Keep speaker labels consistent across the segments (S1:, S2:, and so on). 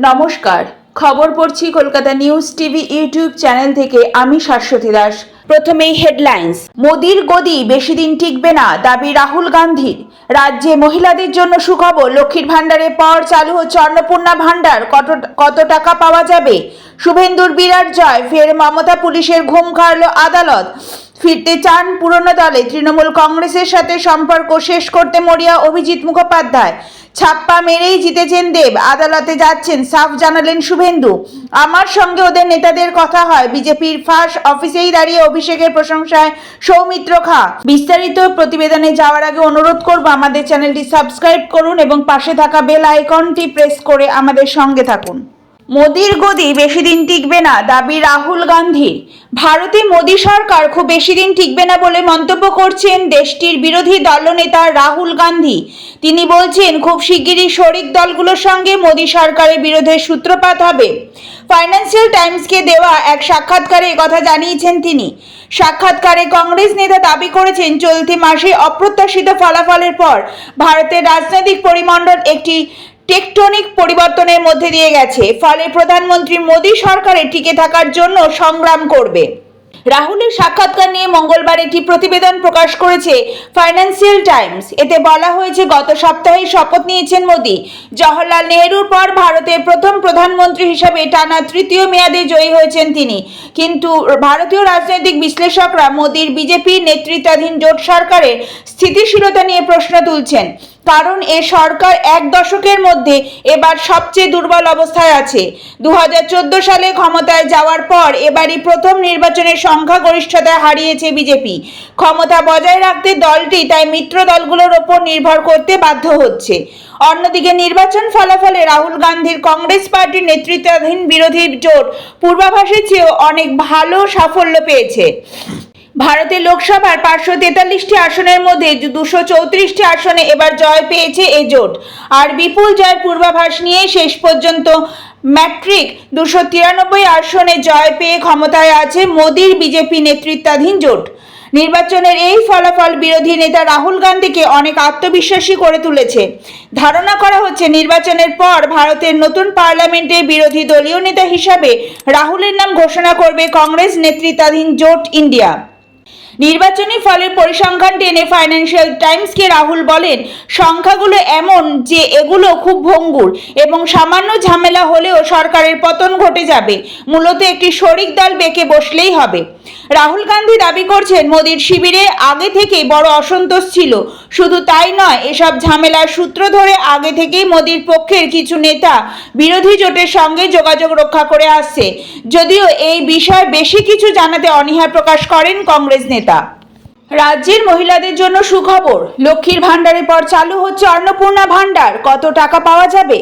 S1: নমস্কার, খবর পড়ছি Kolkata news TV YouTube channel থেকে। আমি শাশ্বতী দাস। প্রথমেই হেডলাইন্স। মোদির গদি বেশি দিন টিকবে না, দাবি রাহুল গান্ধীর। রাজ্যে মহিলাদের জন্য সুখবর, লক্ষ্মীর ভান্ডারের পর চালু হচ্ছে অন্নপূর্ণা ভান্ডার। কত টাকা পাওয়া যাবে? শুভেন্দুর বিরাট জয়, ফের মমতা পুলিশের ঘুম কাড়ল আদালত। ফিরতে চান পুরনো দলে, তৃণমূল কংগ্রেসের সাথে সম্পর্ক শেষ করতে মরিয়া অভিজিৎ মুখোপাধ্যায়। ছাপ্পা মেরেই জিতেছেন দেব, আদালতে যাচ্ছেন, সাফ জানালেন শুভেন্দু। আমার সঙ্গে ওদের নেতাদের কথা হয়, বিজেপির ফাঁস অফিসেই দাঁড়িয়ে অভিষেকের প্রশংসায় সৌমিত্র খা। বিস্তারিত প্রতিবেদনে যাওয়ার আগে অনুরোধ করব, আমাদের চ্যানেলটি সাবস্ক্রাইব করুন এবং পাশে থাকা বেল আইকনটি প্রেস করে আমাদের সঙ্গে থাকুন। মোদির গদি বেশি দিন টিকবে না, দাবি রাহুল গান্ধীর। ভারতে মোদি সরকার খুব বেশি দিন টিকবে না বলে মন্তব্য করছেন দেশটির বিরোধী দলনেতা রাহুল গান্ধী। তিনি বলছেন, খুব শিগগিরই শরিক দলগুলোর সঙ্গে মোদি সরকারের বিরোধের সূত্রপাত হবে। ফাইন্যান্সিয়াল টাইমসকে দেওয়া এক সাক্ষাৎকারে কথা জানিয়েছেন তিনি। সাক্ষাৎকারে কংগ্রেস নেতা দাবি করেছেন, চলতি মাসে অপ্রত্যাশিত ফলাফলের পর ভারতের রাজনৈতিক পরিমণ্ডল একটি টেকটনিক পরিবর্তনের মধ্যে দিয়ে গেছে। ফলে প্রধানমন্ত্রী মোদি সরকারের টিকে থাকার জন্য সংগ্রাম করবে। রাহুলের সাক্ষাৎকার নিয়ে মঙ্গলবার একটি প্রতিবেদন প্রকাশ করেছে ফাইন্যান্সিয়াল টাইমস। এতে বলা হয়েছে, গত সপ্তাহে শপথ নিয়েছেন মোদি। জওহরলাল নেহরুর পর ভারতের প্রথম প্রধানমন্ত্রী হিসেবে টানা তৃতীয় মেয়াদে জয়ী হয়েছেন তিনি। কিন্তু ভারতীয় রাজনৈতিক বিশ্লেষকরা মোদির বিজেপি নেতৃত্বাধীন জোট সরকারের স্থিতিশীলতা নিয়ে প্রশ্ন তুলছেন। কারণ এ সরকার এক দশকের মধ্যে এবার সবচেয়ে দুর্বল অবস্থায় আছে। 2014 সালে ক্ষমতায় যাওয়ার পর এবারই প্রথম নির্বাচনের সংখ্যাগরিষ্ঠতা হারিয়েছে বিজেপি। ক্ষমতা বজায় রাখতে দলটি তাই মিত্র দলগুলোর ওপর নির্ভর করতে বাধ্য হচ্ছে। অন্যদিকে নির্বাচন ফলাফলে রাহুল গান্ধীর কংগ্রেস পার্টির নেতৃত্বাধীন বিরোধী জোট পূর্বাভাসের চেয়েও অনেক ভালো সাফল্য পেয়েছে। ভারতের লোকসভার 543টি আসনের মধ্যে 234টি আসনে এবার জয় পেয়েছে এই জোট। আর বিপুল জয়ের পূর্বাভাস নিয়ে শেষ পর্যন্ত ম্যাট্রিক 293 আসনে জয় পেয়ে ক্ষমতায় আছে মোদির বিজেপি নেতৃত্বাধীন জোট। নির্বাচনের এই ফলাফল বিরোধী নেতা রাহুল গান্ধীকে অনেক আত্মবিশ্বাসী করে তুলেছে। ধারণা করা হচ্ছে, নির্বাচনের পর ভারতের নতুন পার্লামেন্টের বিরোধী দলীয় নেতা হিসাবে রাহুলের নাম ঘোষণা করবে কংগ্রেস নেতৃত্বাধীন জোট ইন্ডিয়া। নির্বাচনী ফলের পরিসংখ্যান টেনে ফাইন্যান্সিয়াল টাইমসকে রাহুল বলেন, সংখ্যাগুলো এমন যে এগুলো খুব ভঙ্গুর এবং সামান্য ঝামেলা হলেও সরকারের পতন ঘটে যাবে। মূলত একটি শরিক দল বেঁকে বসলেই হবে। রাহুল গান্ধী দাবি করছেন, মোদির শিবিরে আগে থেকেই বড় অসন্তোষ ছিল। শুধু তাই নয়, এসব ঝামেলার সূত্র ধরে আগে থেকেই মোদির পক্ষের কিছু নেতা বিরোধী জোটের সঙ্গে যোগাযোগ রক্ষা করে আসছে। যদিও এই বিষয়ে বেশি কিছু জানাতে অনীহা প্রকাশ করেন কংগ্রেস নেতা। রাজ্যের মহিলাদের জন্য সুখবর, লক্ষ্মীর ভান্ডারের পর চালু হচ্ছে অন্নপূর্ণা ভান্ডার। কত টাকা পাওয়া যাবে?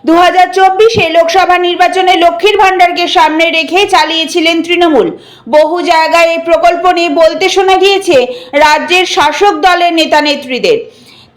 S1: 2024 লোকসভা নির্বাচনে লক্ষ্মীর ভান্ডারকে সামনে রেখে চালিয়েছিলেন তৃণমূল। বহু জায়গায় এই প্রকল্প নিয়ে বলতে শোনা গিয়েছে রাজ্যের শাসক দলের নেতা নেত্রীদের।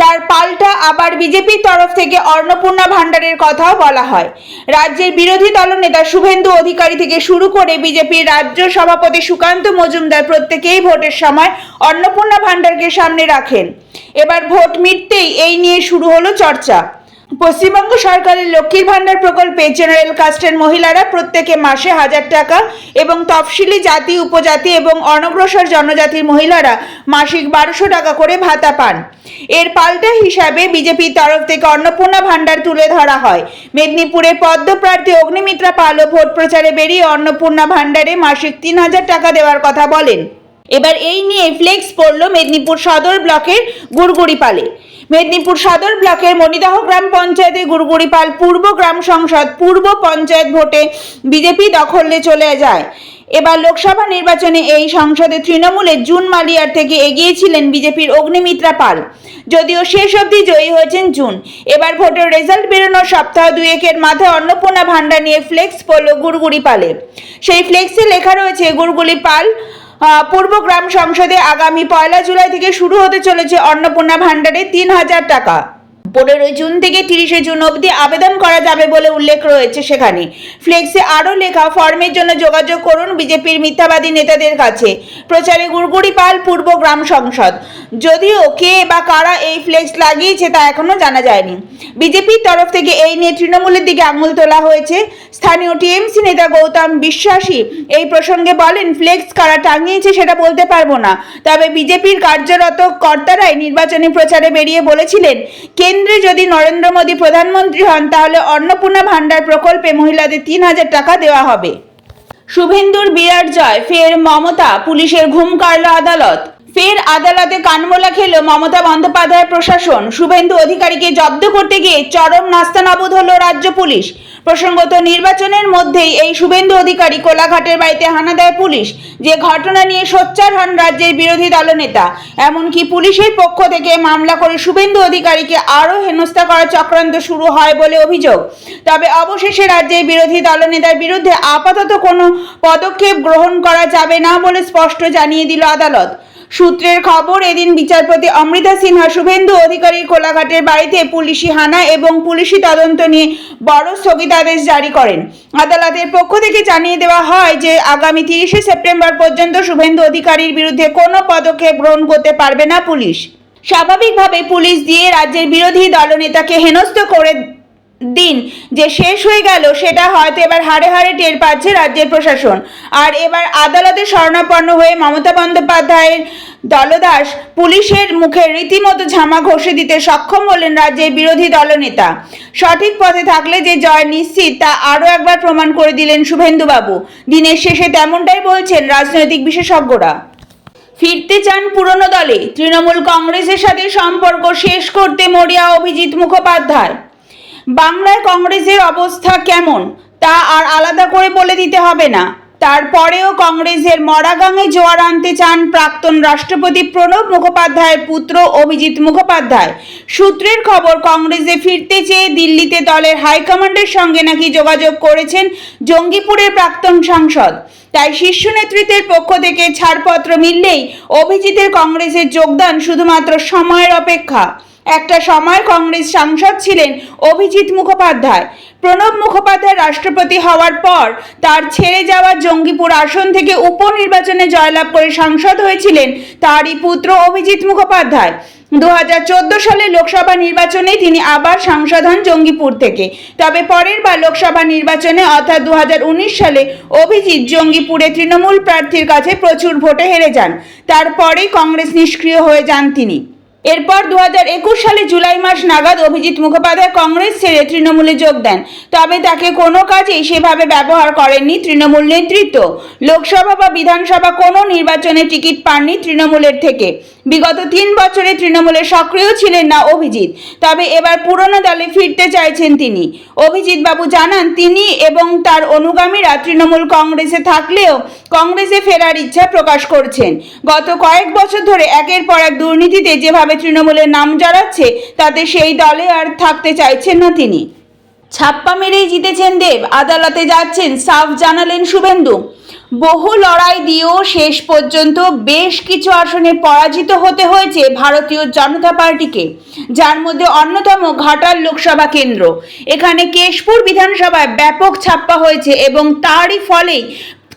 S1: তার পাল্টা আবার বিজেপির তরফ থেকে অন্নপূর্ণা ভান্ডারের কথাও বলা হয়। রাজ্যের বিরোধী দলনেতা শুভেন্দু অধিকারী থেকে শুরু করে বিজেপির রাজ্য সভাপতি সুকান্ত মজুমদার প্রত্যেকেই ভোটের সময় অন্নপূর্ণা ভান্ডারকে সামনে রাখেন। এবার ভোট মিটতেই এই নিয়ে শুরু হলো চর্চা। পশ্চিমবঙ্গ সরকারের লক্ষ্মীর ভান্ডার প্রকল্পে জেনারেল কাস্টের মহিলারা প্রত্যেকে মাসে 1000 টাকা এবং তফসিলি জাতি, উপজাতি এবং অনগ্রসর জনজাতির মহিলারা মাসিক 1200 টাকা করে ভাতা পান। এর পাল্টা হিসাবে বিজেপির তরফ থেকে অন্নপূর্ণা ভান্ডার তুলে ধরা হয়। মেদিনীপুরের পদ্মপ্রার্থী অগ্নিমিত্রা পালও ভোট প্রচারে বেরিয়ে অন্নপূর্ণা ভান্ডারে মাসিক 3000 টাকা দেওয়ার কথা বলেন। এবার এই নিয়ে ফ্লেক্স পড়ল মেদিনীপুর সদর ব্লকের গুড়গুড়িপালে। মেদিনীপুর সদর ব্লকের মণিদাহ গ্রাম পঞ্চায়েতে গুড়গুড়িপাল পূর্ব গ্রাম সংসদ পূর্ব পঞ্চায়েত ভোটে বিজেপি দখলে চলে যায়। এবার লোকসভা নির্বাচনে এই সংসদে তৃণমূলের জুন মালিয়ার থেকে এগিয়েছিলেন বিজেপির অগ্নিমিত্রা পাল। যদিও শেষ অবধি জয়ী হয়েছেন জুন। এবার ভোটের রেজাল্ট বেরোনোর সপ্তাহ দুয়েকের মাথায় অন্নপূর্ণা ভান্ডার নিয়ে ফ্লেক্স পড়ল গুড়গুড়িপালে। সেই ফ্লেক্সে লেখা রয়েছে, গুড়গুড়িপাল পূর্ব গ্রাম সংসদে আগামী 1 জুলাই থেকে শুরু হতে চলেছে অন্নপূর্ণা ভান্ডারে 3000 টাকা। 15 জুন থেকে 30 জুন অবধি আবেদন করা যাবে বলে উল্লেখ রয়েছে। সেখানে ফ্লেক্সে আরও লেখা, ফর্মের জন্য যোগাযোগ করুন বিজেপির মিথ্যাবাদী নেতাদের কাছে। প্রচারে গুড়গুড়ি পাল পূর্ব গ্রাম সংসদ। যদিও কে বা কারা এই ফ্লেক্স লাগিয়েছে তা এখনো জানা যায়নি। বিজেপির তরফ থেকে এই নিয়ে তৃণমূলের দিকে আঙুল তোলা হয়েছে। স্থানীয় টিএমসি নেতা গৌতম বিশ্বাসী এই প্রসঙ্গে বলেন, ফ্লেক্স কারা টাঙিয়েছে সেটা বলতে পারবো না, তবে বিজেপির কার্যরত কর্তারাই নির্বাচনী প্রচারে বেরিয়ে বলেছিলেন, কেন্দ্রে যদি নরেন্দ্র মোদী প্রধানমন্ত্রী হন তাহলে অন্নপূর্ণা ভান্ডার প্রকল্পে মহিলাদের 3000 টাকা দেওয়া হবে। শুভেন্দুর বিরাট জয়, ফের মমতা, পুলিশের ঘুম কাড়ল আদালত। ফের আদালতে কানমোলা খেল মমতা বন্দ্যোপাধ্যায়ের প্রশাসন। শুভেন্দু অধিকারীকে জব্দ করতে গিয়ে চরম নাস্তানাবুদ হল রাজ্য পুলিশ। প্রসঙ্গত, নির্বাচনের মধ্যেই এই শুভেন্দু অধিকারী কোলাঘাটের বাড়িতে হানা দেয় পুলিশ। যে ঘটনা নিয়ে সোচ্চার হন রাজ্যের বিরোধী দলনেতা। এমনকি পুলিশের পক্ষ থেকে মামলা করে শুভেন্দু অধিকারীকে আরও হেনস্থা করার চক্রান্ত শুরু হয় বলে অভিযোগ। তবে অবশেষে রাজ্যের বিরোধী দলনেতার বিরুদ্ধে আপাতত কোনো পদক্ষেপ গ্রহণ করা যাবে না বলে স্পষ্ট জানিয়ে দিল আদালত। সূত্রের খবর, এদিন বিচারপতি অমৃতা সিনহা শুভেন্দু অধিকারীর কোলাঘাটের বাড়িতে পুলিশি হানা এবং পুলিশি তদন্ত নিয়ে বড় স্থগিতাদেশ জারি করেন। আদালতের পক্ষ থেকে জানিয়ে দেওয়া হয় যে আগামী 30 সেপ্টেম্বর পর্যন্ত শুভেন্দু অধিকারীর বিরুদ্ধে কোনো পদক্ষেপ গ্রহণ করতে পারবে না পুলিশ। স্বাভাবিকভাবে পুলিশ দিয়ে রাজ্যের বিরোধী দলনেতাকে হেনস্থ করে দিন যে শেষ হয়ে গেল, সেটা হয়তো এবার হাড়ে হাড়ে টের পাচ্ছে রাজ্যের প্রশাসন। আর এবার আদালতে শরণাপন্ন হয়ে মমতা বন্দ্যোপাধ্যায়ের দলদাস পুলিশের মুখে রীতিমতো ঝামা ঘষে দিতে সক্ষম হলেন রাজ্যের বিরোধী দলনেতা। সঠিক পথে থাকলে যে জয় নিশ্চিত তা আরও একবার প্রমাণ করে দিলেন শুভেন্দুবাবু। দিনের শেষে তেমনটাই বলছেন রাজনৈতিক বিশেষজ্ঞরা। ফিরতে চান পুরনো দলে, তৃণমূল কংগ্রেসের সাথে সম্পর্ক শেষ করতে মরিয়া অভিজিৎ মুখোপাধ্যায়। বাংলায় কংগ্রেসের অবস্থা কেমন তা আর আলাদা করে বলে দিতে হবে না। তারপরেও কংগ্রেসের মরাগাঙে জোয়ার আনতে চান প্রাক্তন রাষ্ট্রপতি প্রণব মুখোপাধ্যায়ের পুত্র অভিজিৎ মুখোপাধ্যায়। সূত্রের খবর, কংগ্রেসে ফিরতে চেয়ে দিল্লিতে দলের হাইকমান্ডের সঙ্গে নাকি যোগাযোগ করেছেন জঙ্গিপুরের প্রাক্তন সাংসদ। তাই শীর্ষ নেতৃত্বের পক্ষ থেকে ছাড়পত্র মিললেই অভিজিতের কংগ্রেসে যোগদান শুধুমাত্র সময়ের অপেক্ষা। একটা সময় কংগ্রেস সাংসদ ছিলেন অভিজিৎ মুখোপাধ্যায়। প্রণব মুখোপাধ্যায় রাষ্ট্রপতি হওয়ার পর তার ছেড়ে যাওয়া জঙ্গিপুর আসন থেকে উপনির্বাচনে জয়লাভ করে সাংসদ হয়েছিলেন তারই পুত্র অভিজিৎ মুখোপাধ্যায়। 2014 সালে লোকসভা নির্বাচনে তিনি আবার সাংসদ হন জঙ্গিপুর থেকে। তবে পরের বার লোকসভা নির্বাচনে অর্থাৎ 2019 সালে অভিজিৎ জঙ্গিপুরে তৃণমূল প্রার্থীর কাছে প্রচুর ভোটে হেরে যান। তারপরেই কংগ্রেস নিষ্ক্রিয় হয়ে যান তিনি। এরপর 2021 সালে জুলাই মাস নাগাদ অভিজিৎ মুখোপাধ্যায় কংগ্রেস ছেড়ে তৃণমূলে যোগ দেন। তবে তাকে কোনো কাজেই সেভাবে ব্যবহার করেননি তৃণমূল নেতৃত্ব। লোকসভা বা বিধানসভা কোনো নির্বাচনে টিকিট পাননি তৃণমূলের থেকে। বিগত 3 বছরে তৃণমূলে সক্রিয় ছিলেন না অভিজিৎ। তবে এবার পুরনো দলে ফিরতে চাইছেন তিনি। অভিজিৎ বাবু জানান, তিনি এবং তার অনুগামীরা তৃণমূল কংগ্রেসে থাকলেও কংগ্রেসে ফেরার ইচ্ছা প্রকাশ করছেন। গত কয়েক বছর ধরে একের পর এক দুর্নীতিতে যেভাবে তৃণমূলের নাম জড়াচ্ছে, তাতে সেই দলে আর থাকতে চাইছেন না তিনি। ছাপ্পা মেরেই জিতেছেন দেব, আদালতে যাচ্ছেন সাফ জানালেন শুভেন্দু। বহু লড়াই দিয়েও শেষ পর্যন্ত বেশ কিছু আসনে পরাজিত হতে হয়েছে ভারতীয় জনতা পার্টিকে, যার মধ্যে অন্যতম ঘাটাল লোকসভা কেন্দ্র। এখানে কেশপুর বিধানসভায় ব্যাপক ছাপ্পা হয়েছে এবং তারই ফলেই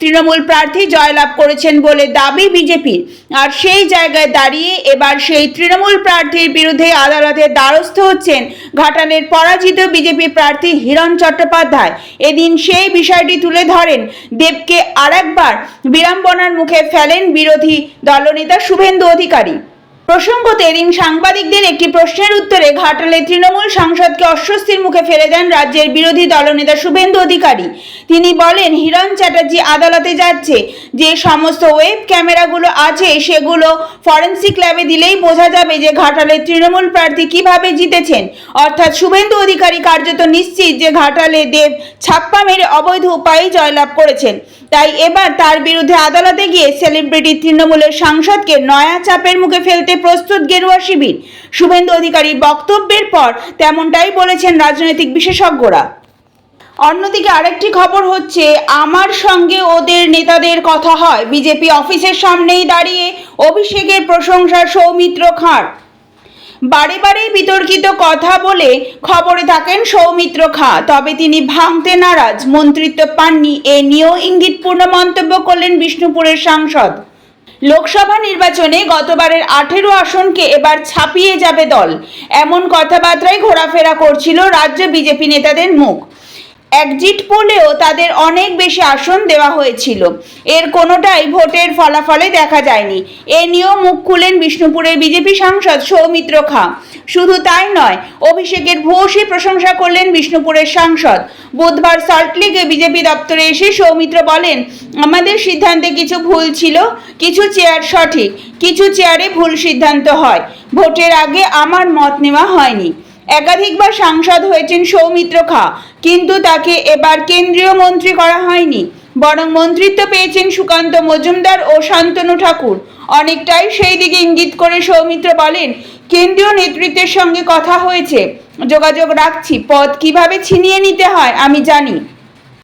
S1: তৃণমূল প্রার্থী জয়লাভ করেছেন বলে দাবি বিজেপির। আর সেই জায়গায় দাঁড়িয়ে এবার সেই তৃণমূল প্রার্থীর বিরুদ্ধে আদালতের দ্বারস্থ হচ্ছেন ঘাটালের পরাজিত বিজেপি প্রার্থী হিরণ চট্টোপাধ্যায়। এদিন সেই বিষয়টি তুলে ধরেন দেবকে আরেকবার বিড়ম্বনার মুখে ফেলেন বিরোধী দলনেতা শুভেন্দু অধিকারী। প্রসঙ্গত, এদিন সাংবাদিকদের একটি প্রশ্নের উত্তরে ঘাটালের তৃণমূল সাংসদকে অস্বস্তির মুখে ফেলে দেন রাজ্যের বিরোধী দলনেতা শুভেন্দু অধিকারী। তিনি বলেন, হিরণ চ্যাটার্জি আদালতে যাচ্ছে, যে সমস্ত ওয়েব ক্যামেরাগুলো আছে সেগুলো ফরেন্সিক ল্যাবে দিলেই বোঝা যাবে যে ঘাটালের তৃণমূল প্রার্থী কিভাবে জিতেছেন। অর্থাৎ শুভেন্দু অধিকারী কার্যত নিশ্চিত যে ঘাটালে দেব ছাপ্পা মেরে অবৈধ উপায়ে জয়লাভ করেছেন। তাই এবার তার বিরুদ্ধে আদালতে গিয়ে সেলিব্রিটি তৃণমূলের সাংসদকে নয়া চাপের মুখে ফেলতে প্রস্তুত গেরুয়া শিবির। শুভেন্দু অধিকারীর বক্তব্যের পর তেমনটাই বলেছেন রাজনৈতিক বিশেষজ্ঞরা। অন্যদিকে আরেকটি খবর হচ্ছে, আমার সঙ্গে ওদের নেতাদের কথা হয়। বিজেপি অফিসের সামনেই দাঁড়িয়ে অভিষেকের প্রশংসা সৌমিত্র খাঁর। বারে বারে বিতর্কিত কথা বলে খবরে থাকেন সৌমিত্র খাঁ, তবে তিনি ভাঙতে নারাজ, মন্ত্রিত্ব পাননি, এ নিয়েও ইঙ্গিতপূর্ণ মন্তব্য করলেন বিষ্ণুপুরের সাংসদ। লোকসভা নির্বাচনে গতবারের 18 আসনকে এবার ছাপিয়ে যাবে দল, এমন কথাবার্তায় ঘোরাফেরা করছিল রাজ্য বিজেপি নেতাদের মুখ। এক্সিট পোলেও তাদের অনেক বেশি আসন দেওয়া হয়েছিল, এর কোনোটাই ভোটের ফলাফলে দেখা যায়নি। এ নিয়েও মুখ খুলেন বিষ্ণুপুরের বিজেপি সাংসদ সৌমিত্র খাঁ। শুধু তাই নয়, অভিষেকের ভূয়সী প্রশংসা করলেন বিষ্ণুপুরের সাংসদ। বুধবার সল্টলেকে বিজেপি দপ্তরে এসে সৌমিত্র বলেন, আমাদের সিদ্ধান্তে কিছু ভুল ছিল, কিছু চেয়ার সঠিক, কিছু চেয়ারে ভুল সিদ্ধান্ত হয়। ভোটের আগে আমার মত নেওয়া হয়নি। একাধিকবার সাংসদ হয়েছেন সৌমিত্র খাঁ, কিন্তু তাকে এবার কেন্দ্রীয় মন্ত্রী করা হয়নি, বরং মন্ত্রিত্ব পেয়েছেন সুকান্ত মজুমদার ও শান্তনু ঠাকুর। অনেকটাই সেই দিকে ইঙ্গিত করে সৌমিত্র বলেন, কেন্দ্রীয় নেতৃত্বের সঙ্গে কথা হয়েছে, যোগাযোগ রাখছি। পদ কিভাবে ছিনিয়ে নিতে হয় আমি জানি,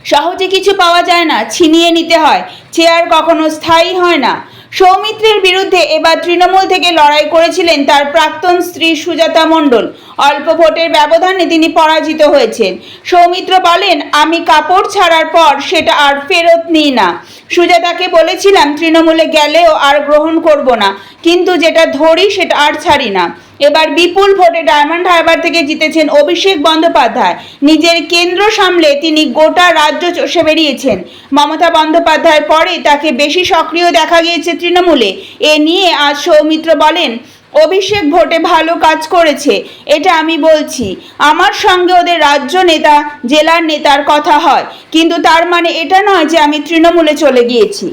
S1: সহজে কিছু পাওয়া যায় না, ছিনিয়ে নিতে হয়। চেয়ার কখনো স্থায়ী হয় না। সৌমিত্রের বিরুদ্ধে এবার তৃণমূল থেকে লড়াই করেছিলেন তার প্রাক্তন স্ত্রী সুজাতা মণ্ডল। অল্প ভোটের ব্যবধানে তিনি পরাজিত হয়েছেন। সৌমিত্র বলেন, আমি কাপড় ছাড়ার পর সেটা আর ফেরত নিই না। সুজাতাকে বলেছিলাম তৃণমূলে গেলেও আর গ্রহণ করব না, কিন্তু যেটা ধরি সেটা আর ছাড়ি না। এবার বিপুল ভোটে ডায়মন্ড হারবার থেকে জিতেছেন অভিষেক বন্দ্যোপাধ্যায়। নিজের কেন্দ্র সামলে তিনি গোটা রাজ্য চষে বেরিয়েছেন। মমতা বন্দ্যোপাধ্যায়ের পরে তাকে বেশি সক্রিয় দেখা গিয়েছে তৃণমূলে। এ নিয়ে আজ সৌমিত্র বলেন, অভিষেক ভোটে ভালো কাজ করেছে, এটা আমি বলছি। আমার সঙ্গে ওদের রাজ্য নেতা, জেলার নেতার কথা হয়, কিন্তু তার মানে এটা নয় যে আমি তৃণমূলে চলে গিয়েছি।